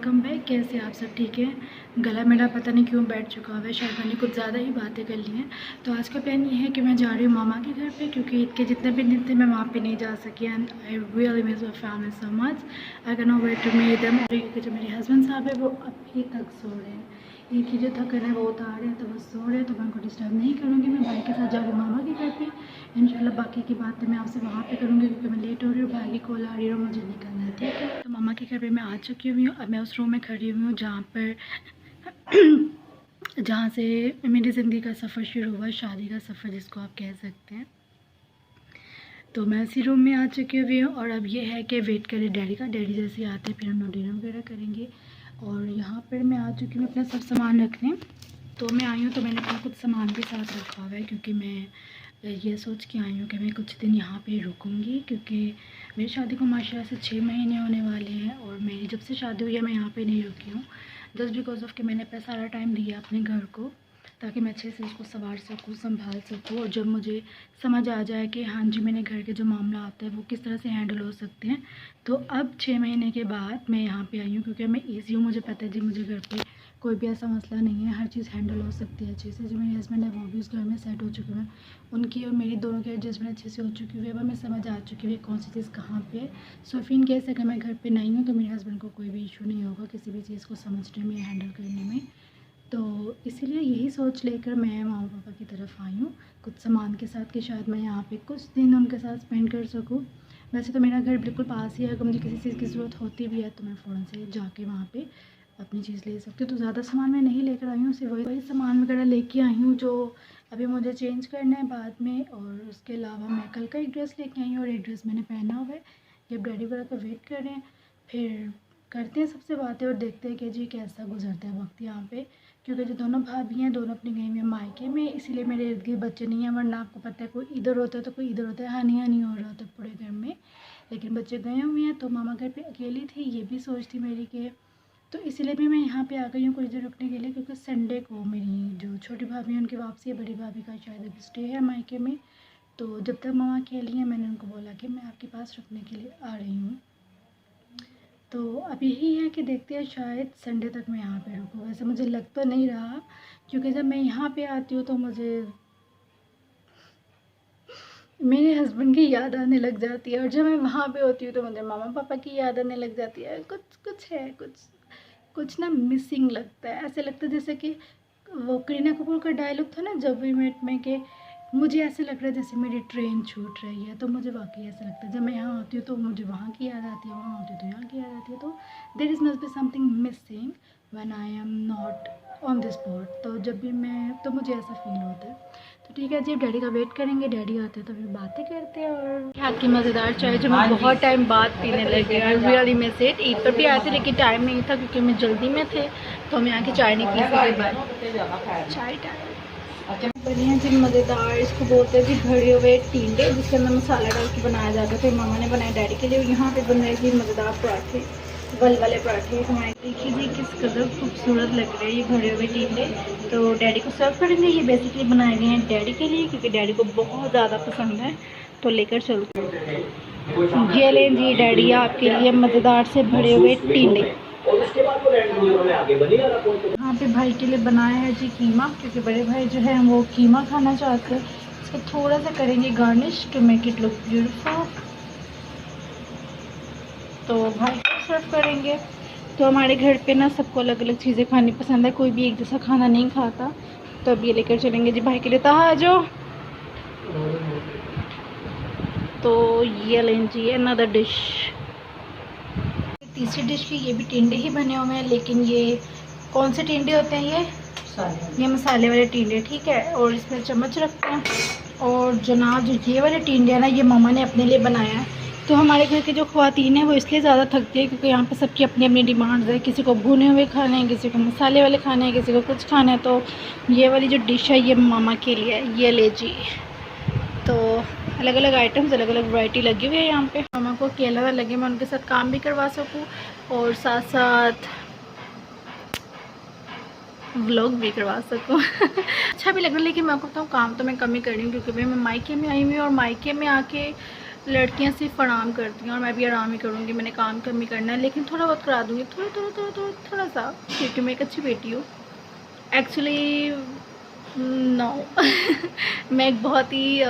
Welcome back. कैसे आप सब? ठीक है। गला मेरा पता नहीं क्यों बैठ चुका हुआ है, शायद मैंने कुछ ज़्यादा ही बातें कर ली हैं। तो आज का प्लान ये है कि मैं जा रही हूँ मामा के घर पे, क्योंकि ईद के जितने भी दिन थे मैं वहाँ पे नहीं जा सकी। And I really miss my family so much. I can not wait to meet them. क्योंकि जो मेरे हस्बैंड साहब है वो अभी तक सो रहे हैं। ईद की जो थकन है वो उतार रहे हैं, तो वो सो रहे हैं, तो मैं उनको डिस्टर्ब नहीं करूँगी। मैं भाई के साथ जा रही हूँ मामा के घर पे। इंशाल्लाह बाकी की बातें मैं आपसे वहाँ पे करूँगी, क्योंकि मैं लेट हो रही हूँ, भाई की कॉल आ रही है और मुझे निकलना है। ठीक है, तो मामा के घर पे मैं आ चुकी हुई हूँ। अब मैं उस रूम में खड़ी हुई हूँ जहाँ से मेरी ज़िंदगी का सफ़र शुरू हुआ, शादी का सफ़र जिसको आप कह सकते हैं। तो मैं इसी रूम में आ चुकी हुई हूँ और अब ये है कि वेट करें डैडी का। डैडी जैसे आते हैं फिर हम डिनर वगैरह करेंगे। और यहाँ पर मैं आ चुकी हूँ अपना सब सामान रखने। तो मैं आई हूँ तो मैंने अपना कुछ सामान भी साथ रखा हुआ है, क्योंकि मैं ये सोच के आई हूँ कि मैं कुछ दिन यहाँ पे रुकूँगी, क्योंकि मेरी शादी को माशाल्लाह से 6 महीने होने वाले हैं और मेरी जब से शादी हुई है मैं यहाँ पे नहीं रुकी हूँ, जस्ट बिकॉज ऑफ कि मैंने अपना सारा टाइम दिया अपने घर को, ताकि मैं अच्छे से इसको संवार सकूँ, संभाल सकूँ। और जब मुझे समझ आ जाए कि हाँ जी मैंने घर के जो मामला आता है वो किस तरह से हैंडल हो सकते हैं, तो अब 6 महीने के बाद मैं यहाँ पे आई हूँ, क्योंकि मैं ईजी हूँ। मुझे पता है जी मुझे घर पे कोई भी ऐसा मसला नहीं है, हर चीज़ हैंडल हो सकती है अच्छे से। जो मेरे हस्बैंड है वो भी उस घर में सेट हो चुके हैं, उनकी और मेरी दोनों की एडजस्टमेंट अच्छे से हो चुकी हुई है। हमें समझ आ चुकी है कौन सी चीज़ कहाँ पे है। सो इन केस अगर मैं घर पे नहीं हूँ तो मेरे हस्बैंड को कोई भी इशू नहीं होगा किसी भी चीज़ को समझने में, हैंडल करने में। तो इसीलिए यही सोच लेकर मैं मामा पापा की तरफ आई हूँ कुछ सामान के साथ, कि शायद मैं यहाँ पे कुछ दिन उनके साथ स्पेंड कर सकूँ। वैसे तो मेरा घर बिल्कुल पास ही है, अगर मुझे किसी चीज़ की ज़रूरत होती भी है तो मैं फ़ौरन से जाके वहाँ पे अपनी चीज़ ले सकती हूँ। तो ज़्यादा सामान मैं नहीं लेकर आई हूँ, सिर्फ वही सामान वगैरह लेके आई हूँ जो अभी मुझे चेंज करना है बाद में। और उसके अलावा मैं कल का एक ड्रेस लेके आई हूँ और एक ड्रेस मैंने पहना हुआ है। ये डैडी वगैरह का वेट कर रहे हैं, फिर करते हैं सबसे बातें और देखते हैं कि जी कैसा गुजरता है वक्त यहाँ पे। क्योंकि जो दोनों भाभी हैं दोनों अपनी गई हुई हैं मायके में, इसीलिए मेरे इर्द गिर्द बच्चे नहीं हैं। वरना आपको पता है कोई इधर होता है तो कोई इधर होता है, हानि हानि हो रहा होता है पूरे घर में। लेकिन बच्चे गए हुए हैं तो मामा घर पे अकेली थी, ये भी सोच थी मेरी कि, तो इसलिए भी मैं यहाँ पे आ गई हूँ कुछ देर रुकने के लिए, क्योंकि संडे को मेरी जो छोटी भाभी है उनकी वापसी है, बड़ी भाभी का शायद अभी स्टे है मायके में। तो जब तक मामा अकेली हैं मैंने उनको बोला कि मैं आपके पास रुकने के लिए आ रही हूँ। तो अब यही है कि देखते हैं शायद संडे तक मैं यहाँ पे रुकूँ। वैसे मुझे लग तो नहीं रहा, क्योंकि जब मैं यहाँ पे आती हूँ तो मुझे मेरे हस्बैंड की याद आने लग जाती है, और जब मैं वहाँ पे होती हूँ तो मुझे मामा पापा की याद आने लग जाती है। कुछ है, कुछ ना मिसिंग लगता है। ऐसे लगता है जैसे कि वो करीना कपूर का डायलॉग था ना जब वी मेट में, कि मुझे ऐसे लग रहा है जैसे मेरी ट्रेन छूट रही है। तो मुझे वाकई ऐसा लगता है, जब मैं यहाँ आती हूँ तो मुझे वहाँ की याद आती है, वहाँ आती हूँ तो यहाँ की याद आती है। तो there is must be something missing when I am not on this spot. तो जब भी मैं, तो मुझे ऐसा फील होता है। तो ठीक है जी, डैडी का वेट करेंगे, डैडी आते हैं तो फिर बातें करते हैं। और यहाँ की मज़ेदार चाय जो मैं बहुत टाइम बाद पीने लगी, आई रियली मिस इट। ईद पर भी आए थे लेकिन टाइम नहीं था, क्योंकि मैं जल्दी में थे तो हम यहाँ की चाय नहीं पी सके। चाय बढ़िया जी मज़ेदार, इसको बोलते हैं जी भरे हुए टींडे, जिसके अंदर मसाला डाल के बनाया जाता है। फिर मामा ने बनाया डैडी के लिए। यहाँ पे बन रहे जी मज़ेदार पराठे, वल वाले पराठे हमारे। देखिए जी किस कदर खूबसूरत लग रहे हैं ये भरे हुए टींडे। तो डैडी को सर्व करेंगे। ये बेसिकली बनाए गए हैं डैडी के लिए, क्योंकि डैडी को बहुत ज़्यादा पसंद है। तो लेकर चलते हैं। ये लें जी डैडी आपके लिए मज़ेदार से भरे हुए टींडे। यहाँ पे भाई के लिए बनाया है जी कीमा, क्योंकि बड़े भाई जो है वो कीमा खाना चाहते हैं। इसको थोड़ा सा करेंगे garnish to make it look beautiful. तो भाई को सर्व करेंगे। तो हमारे घर पे ना सबको अलग अलग चीज़ें खानी पसंद है, कोई भी एक जैसा खाना नहीं खाता। तो अब ये लेकर चलेंगे जी भाई के लिए। ताहा जो तो ये लें जी अनदर डिश। तीसरी डिश की ये भी टिंडे ही बने हुए हैं, लेकिन ये कौन से टिंडे होते हैं? ये मसाले वाले टिंडे, ठीक है। और इसमें चम्मच रखते हैं। और जनाब जो ये वाले टिंडे हैं ना, ये मामा ने अपने लिए बनाया है। तो हमारे घर की जो ख़वातीन हैं वो इसलिए ज़्यादा थकती है, क्योंकि यहाँ पे सबकी अपनी अपनी डिमांड्स है। किसी को भुने हुए खाने हैं, किसी को मसाले वाले खाने हैं, किसी को कुछ खाना है। तो ये वाली जो डिश है ये मामा के लिए है, ये ले जी। तो अलग अलग आइटम्स, अलग अलग वैरायटी लगी हुई है यहाँ पे। मामा को अकेला ना लगे, मैं उनके साथ काम भी करवा सकूँ और साथ साथ व्लॉग भी करवा सकूँ। अच्छा भी लग रहा है। लेकिन मैं आपको बताऊँ काम तो मैं कम ही कर रही हूँ, क्योंकि मैं मायके में आई हुई हूँ और मायके में आके लड़कियां सिर्फ आराम करती हैं और मैं भी आराम ही करूँगी। मैंने काम कम ही करना है, लेकिन थोड़ा बहुत करा दूँगी, थोड़ा सा, क्योंकि मैं एक अच्छी बेटी हूँ। एक्चुअली नो मैं एक बहुत ही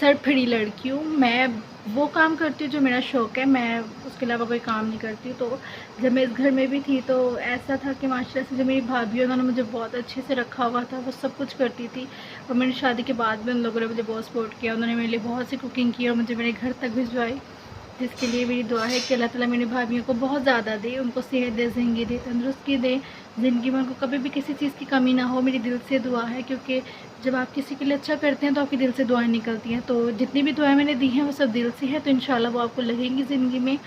सरफड़ी लड़की हूँ। मैं वो काम करती हूँ जो मेरा शौक़ है, मैं उसके अलावा कोई काम नहीं करती हूँ। तो जब मैं इस घर में भी थी तो ऐसा था कि माशाल्लाह से जो मेरी भाभी है उन्होंने मुझे बहुत अच्छे से रखा हुआ था, वो सब कुछ करती थी। और मेरी शादी के बाद भी उन लोगों ने मुझे बहुत सपोर्ट किया, उन्होंने मेरे लिए बहुत सी कुकिंग की और मुझे मेरे घर तक भिजवाई, जिसके लिए मेरी दुआ है कि अल्लाह ताला मेरी भाभीयों को बहुत ज़्यादा दे, उनको सेहत दे, ज़िंदगी दे, तंदुरुस्ती दे, ज़िंदगी में उनको कभी भी किसी चीज़ की कमी ना हो। मेरी दिल से दुआ है, क्योंकि जब आप किसी के लिए अच्छा करते हैं तो आपके दिल से दुआएं निकलती हैं। तो जितनी भी दुआएं मैंने दी हैं वो सब दिल से है, तो इंशाल्लाह वो आपको लगेंगी ज़िंदगी में।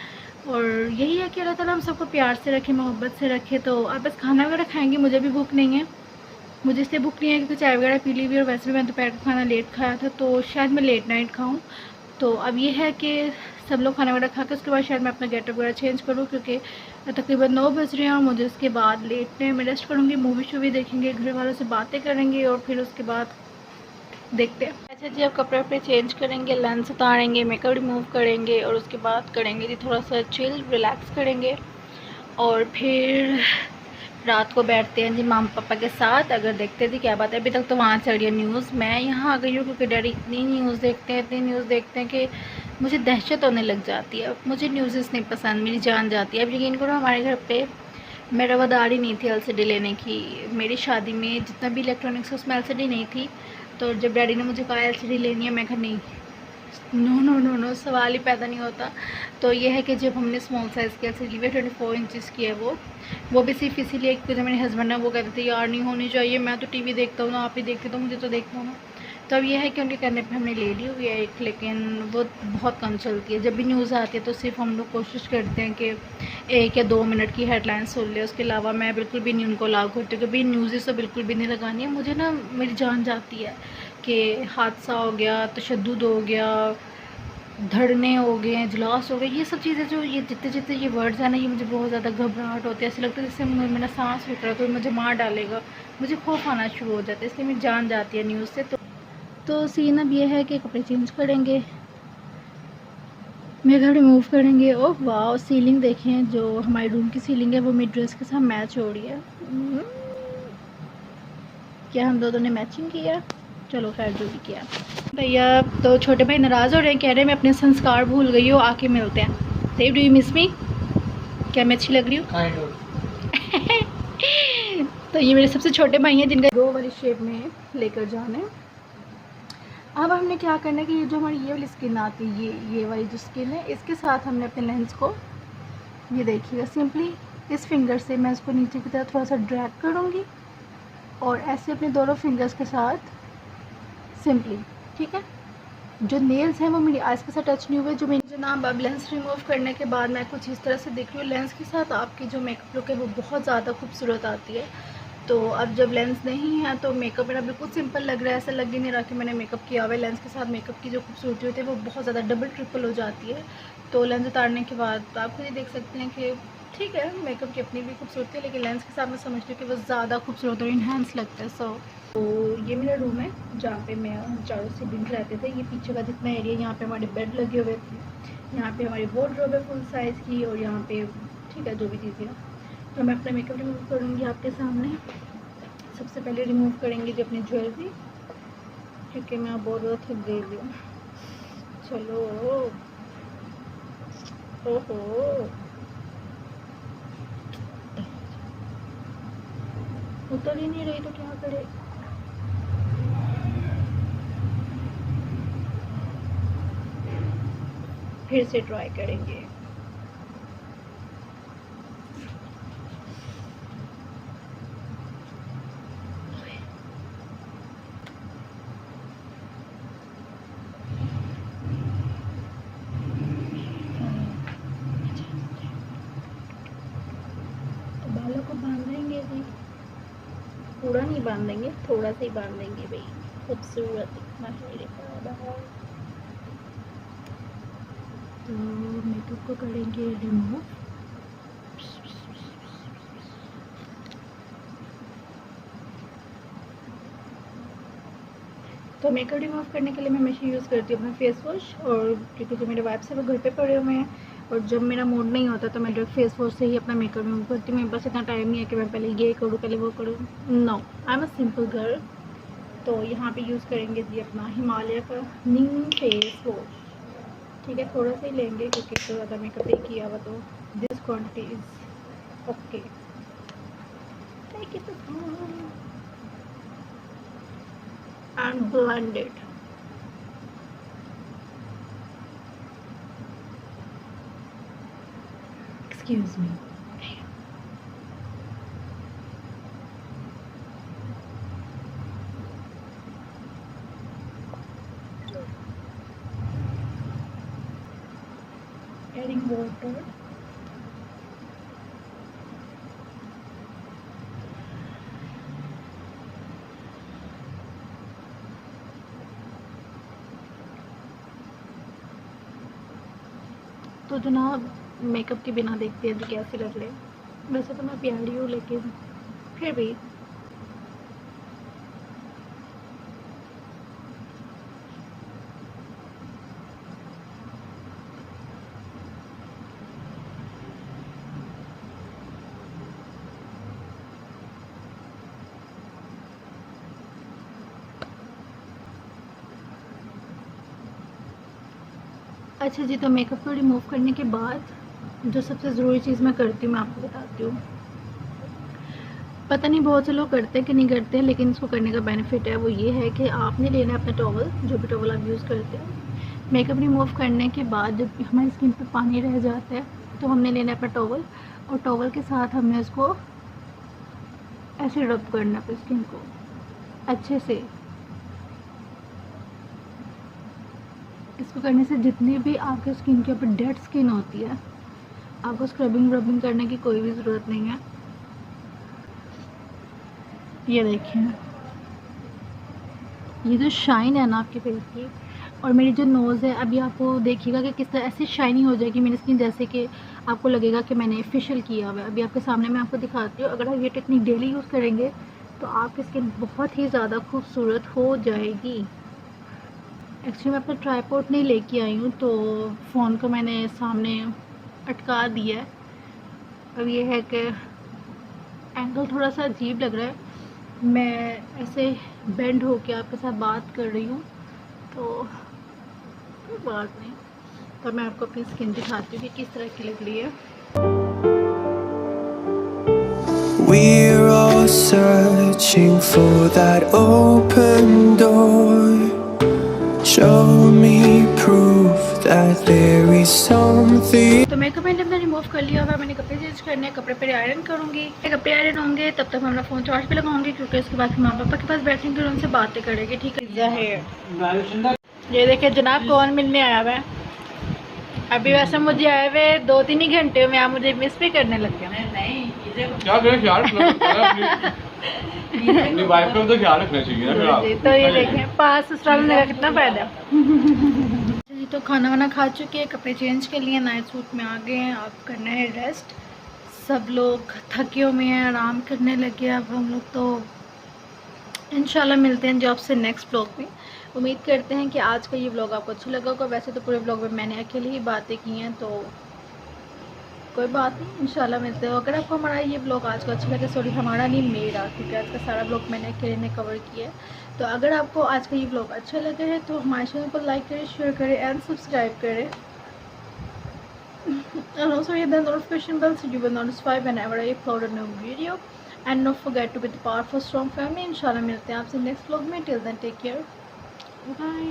और यही है कि अल्लाह ताला हम सबको प्यार से रखे, मोहब्बत से रखे। तो आप बस खाना वगैरह खाएँगे, मुझे भी भूख नहीं है, मुझे इसलिए भूख नहीं है क्योंकि चाय वगैरह पी ली हुई, और वैसे भी मैं दोपहर का खाना लेट खाया था, तो शायद मैं लेट नाइट खाऊँ। तो अब ये है कि सब लोग खाना वगैरह खा के उसके बाद शायद मैं अपना गेटअप वगैरह चेंज करूँ, क्योंकि तकरीबन 9 बज रहे हैं और मुझे उसके बाद लेटने में रेस्ट करूँगी, मूवी शूवी देखेंगे, घर वालों से बातें करेंगे और फिर उसके बाद देखते हैं। अच्छा जी, अब कपड़े वपड़े चेंज करेंगे, लेंस उतारेंगे, मेकअप रिमूव करेंगे और उसके बाद करेंगे जी थोड़ा सा चिल रिलैक्स करेंगे, और फिर रात को बैठते हैं जी मामा पापा के साथ। अगर देखते थे क्या बात है, अभी तक तो वहाँ चल रही है न्यूज़, मैं यहाँ आ गई हूँ क्योंकि डैडी इतनी न्यूज़ देखते हैं कि मुझे दहशत होने लग जाती है। मुझे न्यूज़ नहीं पसंद, मेरी जान जाती है। अब यकीन करो, हमारे घर पे मैं रवादारी नहीं थी एलसीडी लेने की। मेरी शादी में जितना भी इलेक्ट्रॉनिक्स उसमें एलसीडी नहीं थी, तो जब डैडी ने मुझे कहा एलसीडी लेनी है, मैं कहा नहीं, नो सवाल ही पैदा नहीं होता। तो ये है कि जब हमने स्मॉल साइज़ की एलसीडी ली 24 इंचज़ की है, वो भी सिर्फ इसीलिए क्योंकि जो मेरे हस्बैंड है वो कहते थे यार नहीं होनी चाहिए, मैं तो टीवी देखता हूँ ना, आप ही देखते तो मुझे तो देखना ना। तो अब ये है कि उनके कहने पे हमने ले ली हुई है एक, लेकिन वो बहुत कम चलती है। जब भी न्यूज़ आती है तो सिर्फ हम लोग कोशिश करते हैं कि 1 या 2 मिनट की हेडलाइन सुन ले, उसके अलावा मैं बिल्कुल भी नहीं उनको अलाउ करती हूँ। कभी न्यूज़ तो बिल्कुल भी नहीं लगानी है। मुझे ना मेरी जान जाती है कि हादसा हो गया, तशद्दुद हो गया, धरने हो गए, इजलास हो गए, ये सब चीज़ें जो ये जितने ये वर्ड्स हैं ना, ये मुझे बहुत ज़्यादा घबराहट होती है। ऐसे लगता है जैसे मेरा सांस रुक रहा है, कोई मुझे मार डालेगा, मुझे खौफ आना शुरू हो जाता है, इसलिए मेरी जान जाती है न्यूज़ से। तो सीन अब ये है कि कपड़े चेंज करेंगे, मेकअप रिमूव करेंगे। ओह वाह, सीलिंग देखें, जो हमारे रूम की सीलिंग है वो मेरी ड्रेस के साथ मैच हो रही है। क्या हम दोनों ने मैचिंग किया? चलो खैर, जो भी किया। भैया तो छोटे भाई नाराज़ हो रहे हैं, कह रहे हैं मैं अपने संस्कार भूल गई हूँ, आके मिलते हैं। देव, डू यू मिस मी? क्या मैं अच्छी लग रही हूँ? तो ये मेरे सबसे छोटे भाई हैं जिनका गो वाली शेप में लेकर जाना है। अब हमने क्या करना है कि ये जो हमारी ये वाली स्किन आती है, ये वाली जो स्किन है, इसके साथ हमने अपने लेंस को, ये देखिएगा, सिंपली इस फिंगर से मैं इसको नीचे की तरफ थोड़ा सा ड्रैग करूँगी और ऐसे अपने दोनों फिंगर्स के साथ सिंपली, ठीक है। जो नेल्स हैं वो मेरी आइज़ के साथ टच नहीं हुए। जो मेरी जनाब अब लेंस रिमूव करने के बाद मैं कुछ इस तरह से दिख रही हूँ। लेंस के साथ आपकी जो मेकअप लुक है वो बहुत ज़्यादा खूबसूरत आती है। तो अब जब लेंस नहीं है तो मेकअप मेरा बिल्कुल सिंपल लग रहा है, ऐसा लग ही नहीं रहा कि मैंने मेकअप किया हुआ है। लेंस के साथ मेकअप की जो खूबसूरती होती है वो बहुत ज़्यादा डबल ट्रिपल हो जाती है। तो लेंस उतारने के बाद आप खुद ही देख सकते हैं कि ठीक है, मेकअप की अपनी भी खूबसूरती है, लेकिन लेंस के साथ मैं समझती हूँ कि वो ज़्यादा खूबसूरत और इन्हांस लगता है। सो तो ये मेरा रूम है जहाँ पे मैं चारों सिबलिंग्स रहते थे। ये पीछे का जितना एरिया, यहाँ पे हमारे बेड लगे हुए थे, यहाँ पे हमारी वार्डरोब है फुल साइज़ की, और यहाँ पे ठीक है जो भी चीज़ें। तो मैं अपना मेकअप रिमूव करूँगी आपके सामने। सबसे पहले रिमूव करेंगे जो अपनी ज्वेलरी, क्योंकि मैं बहुत ज़्यादा थक गई हूँ। चलो, ओहो, उतर ही नहीं रही तो क्या करे। फिर से ट्राई करेंगे। तो बालों को बांधेंगे जी, पूरा नहीं बांधेंगे, थोड़ा सा ही बांधेंगे भाई, खूबसूरत दिखना है मेरे बाबा। तो मेकअप को करेंगे रिमूव। तो मेकअप रिमूव करने के लिए मैं हमेशा यूज़ करती हूँ अपना फेस वॉश, और क्योंकि जो मेरे वाइप्स है वो घर पे पड़े हुए हैं, और जब मेरा मूड नहीं होता तो मैं डायरेक्ट फेस वॉश से ही अपना मेकअप रिमूव करती हूँ। मेरे पास इतना टाइम नहीं है कि मैं पहले ये करूँ पहले वो करूँ, no, I am a simple girl. तो यहाँ पे यूज़ करेंगे जी अपना हिमालय का नीम फेस वॉश। ठीक है, थोड़ा सा ही लेंगे क्योंकि तो ज़्यादा मेकअप ही किया हुआ, तो this quantity is okay. Take it and blend it. Excuse me. Adding water. तो जनाब मेकअप के बिना देखते हैं कि कैसे लग रहे हैं। वैसे तो मैं प्यारी हूँ लेकिन फिर भी अच्छा जी। तो मेकअप को रिमूव करने के बाद जो सबसे ज़रूरी चीज़ मैं करती हूँ मैं आपको बताती हूँ। पता नहीं बहुत से लोग करते हैं कि नहीं करते, लेकिन इसको करने का बेनिफिट है वो ये है कि आपने लेना है अपना टॉवल, जो भी टॉवल आप यूज़ करते हैं। मेकअप रिमूव करने के बाद जब हमारी स्किन पे पानी रह जाता है तो हमने लेना है अपना टॉवल, और टॉवल के साथ हमने उसको ऐसे रब करना है अपनी स्किन को अच्छे से। इसको करने से जितनी भी आपके स्किन के ऊपर डेड स्किन होती है आपको स्क्रबिंग व्रबिंग करने की कोई भी ज़रूरत नहीं है। ये देखिए, ये जो शाइन है ना आपके फेस की, और मेरी जो नोज़ है अभी आपको देखिएगा कि किस तरह ऐसी शाइनी हो जाएगी मेरी स्किन, जैसे कि आपको लगेगा कि मैंने फेशियल किया हुआ है। अभी आपके सामने मैं आपको दिखाती हूँ। अगर आप ये टेक्निक डेली यूज़ करेंगे तो आपकी स्किन बहुत ही ज़्यादा खूबसूरत हो जाएगी। एक्चुअली मैं अपना ट्राइपॉड नहीं लेके आई हूँ तो फ़ोन को मैंने सामने अटका दिया है। अब ये है कि एंगल थोड़ा सा अजीब लग रहा है, मैं ऐसे बेंड होके आपके साथ बात कर रही हूँ तो कोई बात नहीं। तो मैं आपको अपनी स्किन दिखाती हूँ कि किस तरह की लग रही है। We're all searching for that open door. Show me proof that there is something. तो मेकअप मैंने अपना रिमूव कर लिया हुआ, मैंने कपड़े चेंज करने, कपड़े पर आयरन करूँगी। कपड़े आयरन होंगे तब तक मैं अपना फ़ोन चार्ज पे लगाऊंगी, क्योंकि उसके बाद माँ पापा के पास बैठेंगे और उनसे बातें करेंगे। ठीक है। ये देखिए जनाब कौन मिलने आया हुआ है। अभी वैसे मुझे आए हुए 2-3 ही घंटे में आप मुझे मिस भी करने लग गए। अपनी वाइफ का तो ख्याल रखना चाहिए ना। तो ये देखें पास ससुराल में कितना फायदा। जी तो खाना वाना खा चुके हैं, कपड़े चेंज कर लिए, नाइट सूट में आ गए हैं। अब करना है रेस्ट। सब लोग थके हुए हैं, आराम करने लगे। अब हम लोग तो इंशाल्लाह मिलते हैं जॉब से नेक्स्ट ब्लॉग में। उम्मीद करते हैं कि आज का ये ब्लॉग आपको अच्छा लगा होगा। वैसे तो पूरे ब्लॉग में मैंने अकेले ही बातें की हैं, तो कोई बात नहीं, इंशाल्लाह मिलते हो। अगर आपको हमारा ये ब्लॉग आज को अच्छा लगे, सॉरी हमारा नहीं मेरा, क्योंकि आज का सारा ब्लॉग मैंने अकेले ने कवर किया है। तो अगर आपको आज का ये ब्लॉग अच्छा लगा है तो हमारे चैनल को लाइक करें, शेयर करें एंड सब्सक्राइब करें। And also hit the notification bell so you will notify whenever I upload a new video. And don't forget to be the part of a strong family. इंशाल्लाह मिलते हैं आपसे next blog में। Till then take care, bye.